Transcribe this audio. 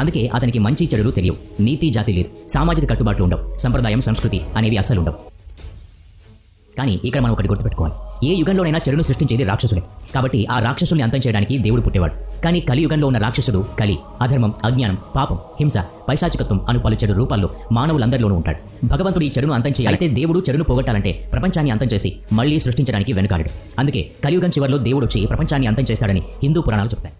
అందుకే అతనికి మంచి చెడులు తెలియవు, నీతి జాతి లేదు, సామాజిక కట్టుబాట్లు ఉండవు, సంప్రదాయం సంస్కృతి అనేవి అస్సలు ఉండవు. కానీ ఇక్కడ మనం ఒకటి గుర్తుపెట్టుకోవాలి, ఏ యుగంలోనైనా చెడును సృష్టించేది రాక్షసులే. కాబట్టి ఆ రాక్షసుల్ని అంతం చేయడానికి దేవుడు పుట్టేవాడు. కానీ కలియుగంలో ఉన్న రాక్షసుడు కలి, అధర్మం, అజ్ఞానం, పాపం, హింస, పైశాచికత్వం అను పలు చెడు రూపాల్లో మానవులందరిలోనూ ఉంటాడు. భగవంతుడు ఈ చెడును అంతం చేయాలి. అయితే దేవుడు చెడును పోగొట్టాలంటే ప్రపంచాన్ని అంతం చేసి మళ్ళీ సృష్టించడానికి వెనుకాడడు. అందుకే కలియుగం చివరిలో దేవుడు వచ్చి ప్రపంచాన్ని అంతం చేస్తాడని హిందూ పురాణాలు చెప్తాయి.